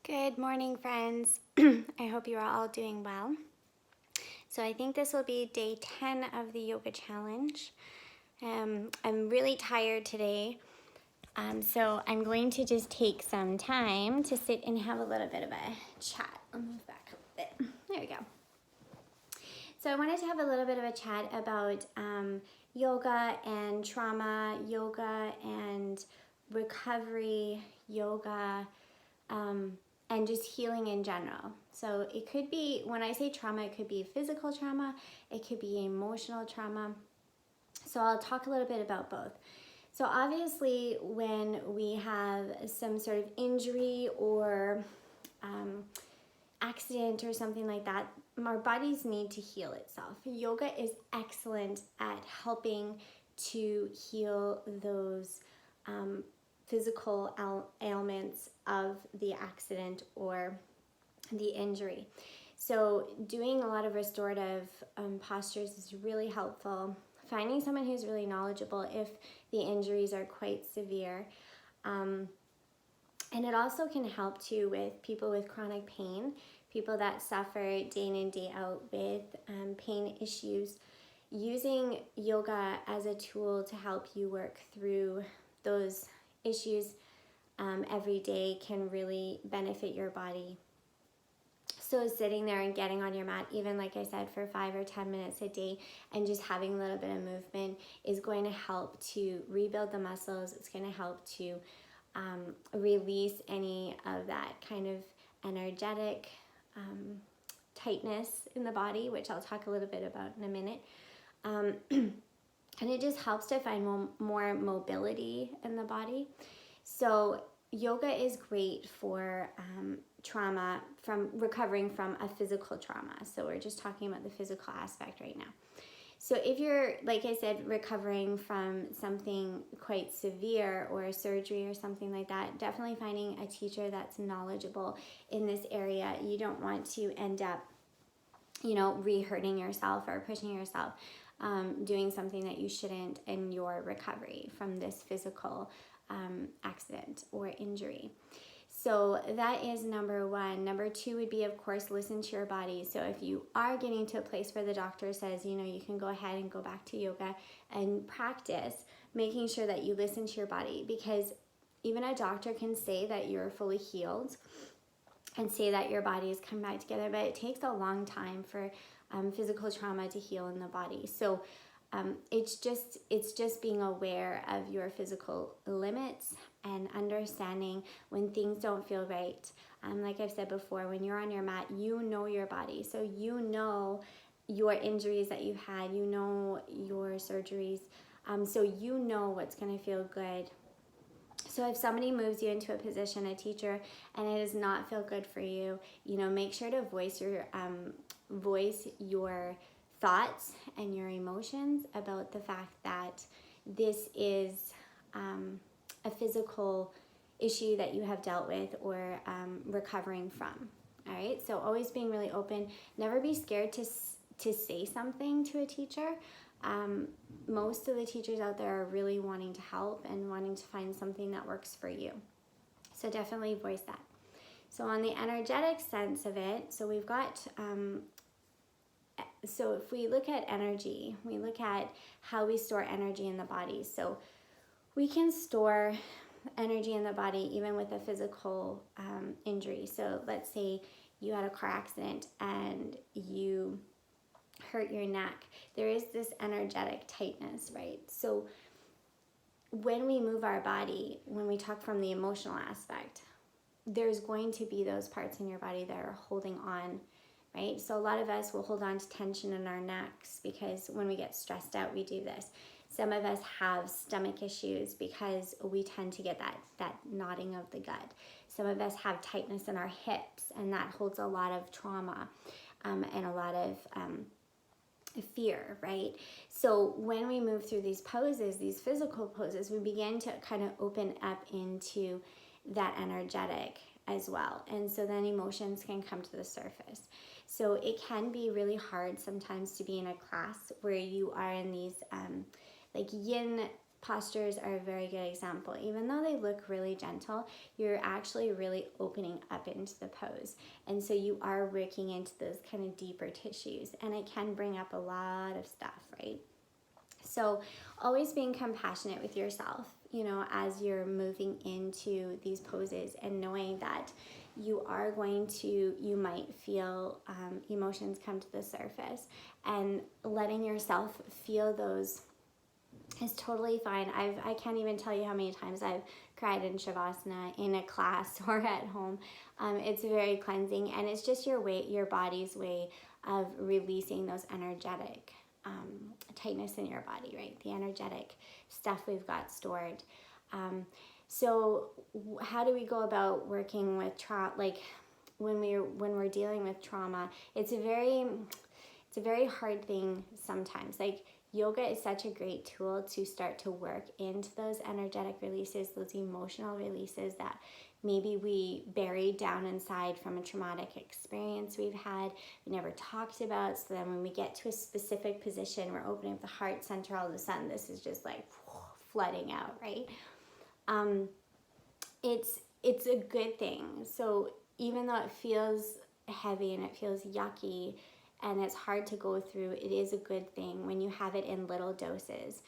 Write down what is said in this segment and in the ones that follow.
Good morning, friends. I hope you are all doing well. So I think this will be day 10 of the yoga challenge. I'm really tired today, so I'm going to just take some time to sit and have a little bit of a chat. I'll move back a bit. There we go. So I wanted to have a little bit of a chat about yoga and trauma, yoga and recovery, yoga, and just healing in general. So it could be, when I say trauma, it could be physical trauma, it could be emotional trauma. So I'll talk a little bit about both. So obviously when we have some sort of injury or accident or something like that, our bodies need to heal itself. Yoga is excellent at helping to heal those physical ailments of the accident or the injury. So doing a lot of restorative postures is really helpful. Finding someone who's really knowledgeable if the injuries are quite severe. And it also can help too with people with chronic pain, people that suffer day in and day out with pain issues. Using yoga as a tool to help you work through those issues every day can really benefit your body. So sitting there and getting on your mat, even like I said, for 5 or 10 minutes a day and just having a little bit of movement is going to help to rebuild the muscles. It's going to help to release any of that kind of energetic tightness in the body, which I'll talk a little bit about in a minute. And it just helps to find more mobility in the body. So yoga is great for trauma, from recovering from a physical trauma. So we're just talking about the physical aspect right now. So if you're, like I said, recovering from something quite severe or a surgery or something like that, definitely finding a teacher that's knowledgeable in this area. You don't want to end up, re-hurting yourself or pushing yourself, doing something that you shouldn't in your recovery from this physical accident or injury. So that is number one. Number two would be, of course, listen to your body. So if you are getting to a place where the doctor says, you can go ahead and go back to yoga and practice, making sure that you listen to your body, because even a doctor can say that you're fully healed and say that your body has come back together, but it takes a long time for physical trauma to heal in the body. So it's just being aware of your physical limits and understanding when things don't feel right. Like I've said before, when you're on your mat, you know your body. So you know your injuries that you've had, you know your surgeries. So you know what's going to feel good. So if somebody moves you into a position, a teacher, and it does not feel good for you, make sure to voice your thoughts and your emotions about the fact that this is a physical issue that you have dealt with or recovering from. All right, so always being really open. Never be scared to say something to a teacher. Most of the teachers out there are really wanting to help and wanting to find something that works for you. So definitely voice that. So on the energetic sense of it, so we've got, so if we look at energy, we look at how we store energy in the body. So we can store energy in the body even with a physical injury. So let's say you had a car accident and you hurt your neck. There is this energetic tightness, right? So when we move our body, when we talk from the emotional aspect, there's going to be those parts in your body that are holding on, right? So a lot of us will hold on to tension in our necks because when we get stressed out, we do this. Some of us have stomach issues because we tend to get that knotting of the gut. Some of us have tightness in our hips, and that holds a lot of trauma and a lot of fear, right? So when we move through these poses, these physical poses, we begin to kind of open up into that energetic as well. And so then emotions can come to the surface. So it can be really hard sometimes to be in a class where you are in these like yin postures are a very good example. Even though they look really gentle, you're actually really opening up into the pose. And so you are working into those kind of deeper tissues, and it can bring up a lot of stuff, right? So always being compassionate with yourself, you know, as you're moving into these poses, and knowing that you are going to, you might feel emotions come to the surface, and letting yourself feel those is totally fine. I can't even tell you how many times I've cried in Shavasana in a class or at home. It's very cleansing, and it's just your body's way of releasing those energetic tightness in your body, right? The energetic stuff we've got stored. So how do we go about working with trauma? Like when we're dealing with trauma, it's a very hard thing sometimes. Like yoga is such a great tool to start to work into those energetic releases, those emotional releases that maybe we buried down inside from a traumatic experience we've had, we never talked about. So then when we get to a specific position, we're opening up the heart center, all of a sudden this is just like flooding out, right? It's a good thing. So even though it feels heavy and it feels yucky and it's hard to go through, it is a good thing when you have it in little doses.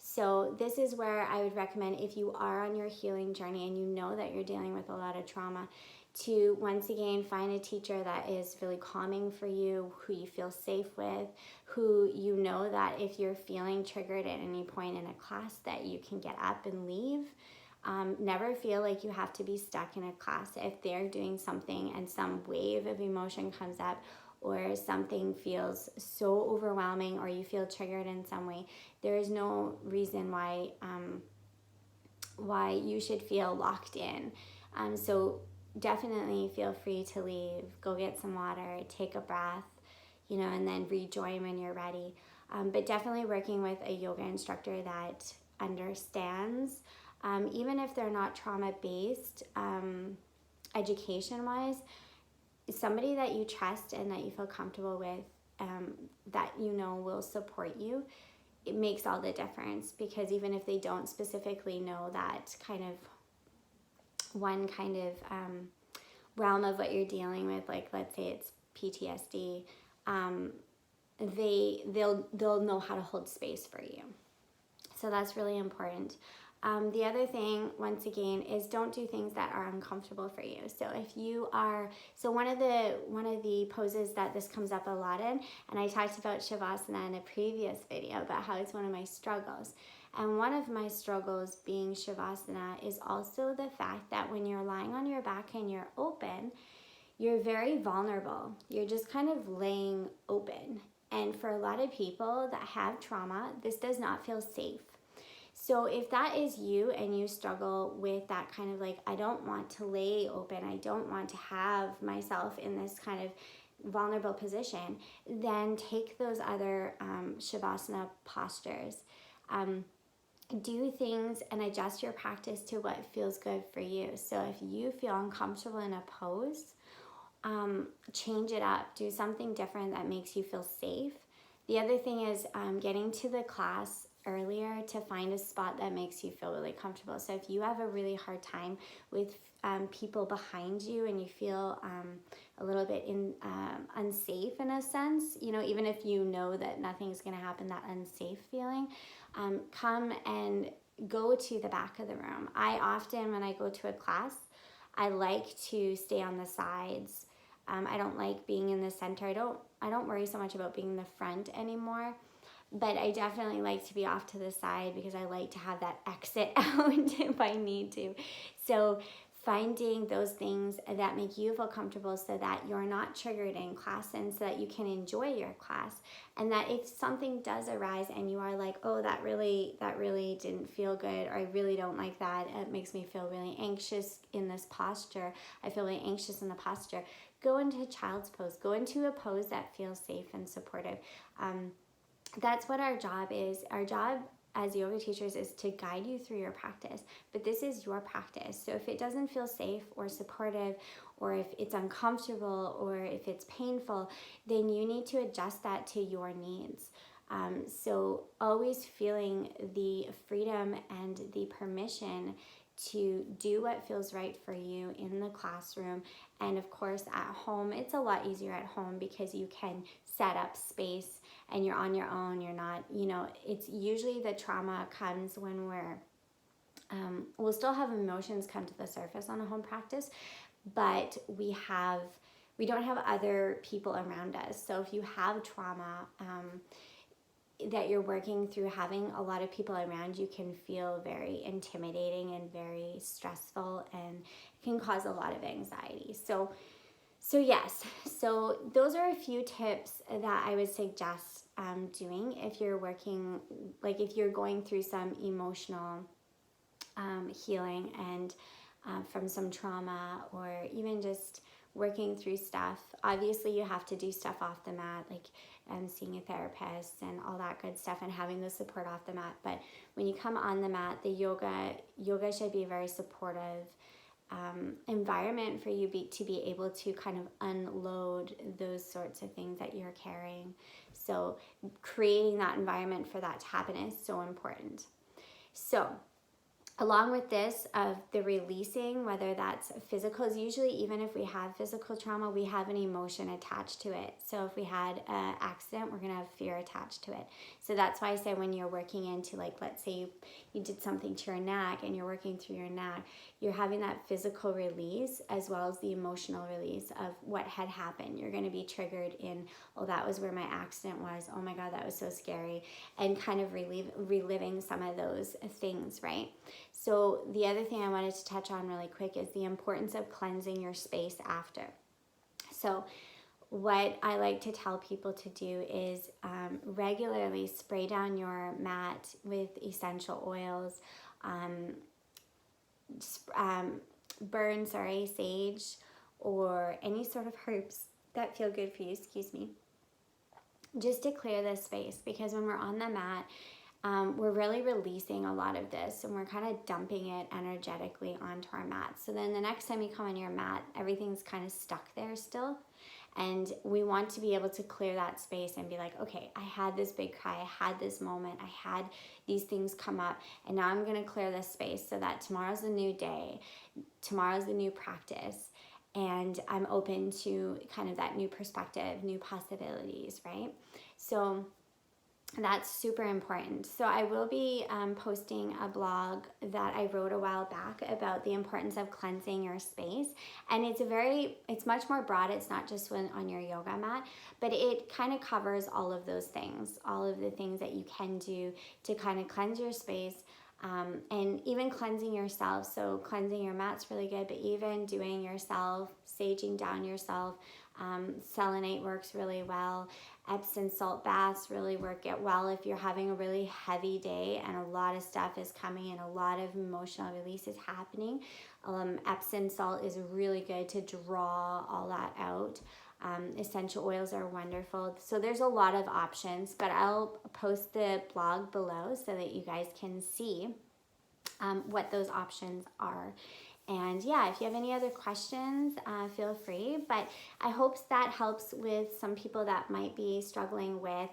So this is where I would recommend, if you are on your healing journey and you know that you're dealing with a lot of trauma, to once again find a teacher that is really calming for you, who you feel safe with, who you know that if you're feeling triggered at any point in a class that you can get up and leave. Never feel like you have to be stuck in a class. If they're doing something and some wave of emotion comes up, or something feels so overwhelming, or you feel triggered in some way, there is no reason why you should feel locked in. So definitely feel free to leave, go get some water, take a breath, you know, and then rejoin when you're ready. But definitely working with a yoga instructor that understands, even if they're not trauma-based, education-wise, somebody that you trust and that you feel comfortable with, that you know will support you, it makes all the difference. Because even if they don't specifically know that kind of one kind of realm of what you're dealing with, like let's say it's PTSD, they'll know how to hold space for you. So that's really important. The other thing, once again, is don't do things that are uncomfortable for you. So if you are, so one of the poses that this comes up a lot in, and I talked about Shavasana in a previous video about how it's one of my struggles. And one of my struggles being Shavasana is also the fact that when you're lying on your back and you're open, you're very vulnerable. You're just kind of laying open. And for a lot of people that have trauma, this does not feel safe. So if that is you and you struggle with that kind of like, I don't want to lay open, I don't want to have myself in this kind of vulnerable position, then take those other Shavasana postures. Do things and adjust your practice to what feels good for you. So if you feel uncomfortable in a pose, change it up. Do something different that makes you feel safe. The other thing is getting to the class earlier to find a spot that makes you feel really comfortable. So if you have a really hard time with people behind you and you feel a little bit unsafe in a sense, you know, even if you know that nothing's going to happen, that unsafe feeling, come and go to the back of the room. I often, when I go to a class, I like to stay on the sides. I don't like being in the center. I don't worry so much about being in the front anymore. But I definitely like to be off to the side because I like to have that exit out if I need to. So finding those things that make you feel comfortable so that you're not triggered in class, and so that you can enjoy your class. And that if something does arise and you are like, oh, that really didn't feel good, or I really don't like that, it makes me feel really anxious in this posture, I feel really anxious in the posture, go into child's pose. Go into a pose that feels safe and supportive. That's what our job is. Our job as yoga teachers is to guide you through your practice, but this is your practice. So if it doesn't feel safe or supportive, or if it's uncomfortable, or if it's painful, then you need to adjust that to your needs. So always feeling the freedom and the permission to do what feels right for you in the classroom. And of course at home, it's a lot easier at home because you can set up space and you're on your own. You're not, it's usually the trauma comes when we'll still have emotions come to the surface on a home practice, but we don't have other people around us. So if you have trauma, that you're working through, having a lot of people around you can feel very intimidating and very stressful, and can cause a lot of anxiety. So yes, so those are a few tips that I would suggest doing if you're working, like if you're going through some emotional healing and from some trauma, or even just working through stuff. Obviously you have to do stuff off the mat, like seeing a therapist and all that good stuff, and having the support off the mat. But when you come on the mat, the yoga should be a very supportive environment for you to be able to kind of unload those sorts of things that you're carrying. So creating that environment for that to happen is so important. So along with this, of the releasing, whether that's physical, is usually, even if we have physical trauma, we have an emotion attached to it. So if we had an accident, we're going to have fear attached to it. So that's why I say when you're working into, like, let's say you did something to your neck and you're working through your neck, you're having that physical release as well as the emotional release of what had happened. You're going to be triggered in, oh, that was where my accident was. Oh my God, that was so scary. And kind of reliving some of those things, right? So the other thing I wanted to touch on really quick is the importance of cleansing your space after. So what I like to tell people to do is regularly spray down your mat with essential oils, burn sage, or any sort of herbs that feel good for you, just to clear the space. Because when we're on the mat, we're really releasing a lot of this, and we're kind of dumping it energetically onto our mat. So then the next time you come on your mat, everything's kind of stuck there still. And we want to be able to clear that space and be like, okay, I had this big cry, I had this moment, I had these things come up, and now I'm going to clear this space so that tomorrow's a new day, tomorrow's a new practice, and I'm open to kind of that new perspective, new possibilities, right? So that's super important. So I will be posting a blog that I wrote a while back about the importance of cleansing your space. And it's much more broad. It's not just when on your yoga mat, but it kind of covers all of those things, all of the things that you can do to kind of cleanse your space. And even cleansing yourself. So cleansing your mat's really good, but even doing yourself, saging down yourself, selenite works really well. Epsom salt baths really work well if you're having a really heavy day and a lot of stuff is coming and a lot of emotional release is happening. Epsom salt is really good to draw all that out. Essential oils are wonderful. So there's a lot of options, but I'll post the blog below so that you guys can see what those options are. And yeah, if you have any other questions, feel free. But I hope that helps with some people that might be struggling with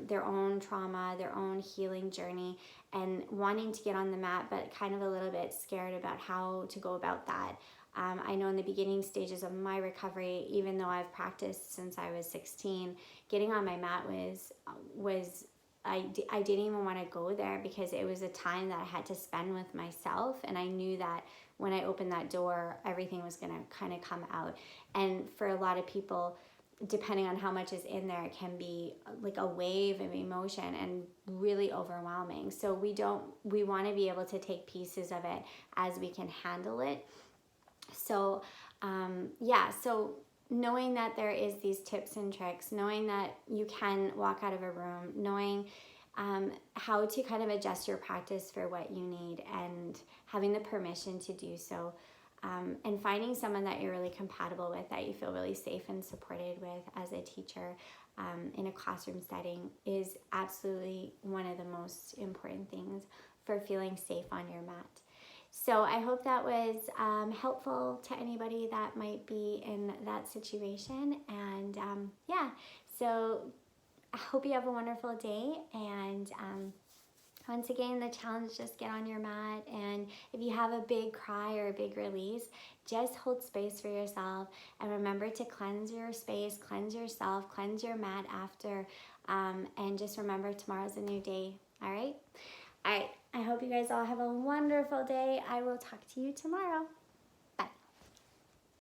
their own trauma, their own healing journey, and wanting to get on the mat, but kind of a little bit scared about how to go about that. I know in the beginning stages of my recovery, even though I've practiced since I was 16, getting on my mat was I didn't even want to go there, because it was a time that I had to spend with myself, and I knew that when I opened that door, everything was going to kind of come out. And for a lot of people, depending on how much is in there, it can be like a wave of emotion and really overwhelming. So we want to be able to take pieces of it as we can handle it. So so knowing that there is these tips and tricks, knowing that you can walk out of a room, knowing how to kind of adjust your practice for what you need, and having the permission to do so, and finding someone that you're really compatible with, that you feel really safe and supported with as a teacher in a classroom setting, is absolutely one of the most important things for feeling safe on your mat. So I hope that was helpful to anybody that might be in that situation. And so I hope you have a wonderful day, and once again, the challenge, just get on your mat, and if you have a big cry or a big release, just hold space for yourself, and remember to cleanse your space, cleanse yourself, cleanse your mat after, and just remember tomorrow's a new day. All right? I hope you guys all have a wonderful day. I will talk to you tomorrow.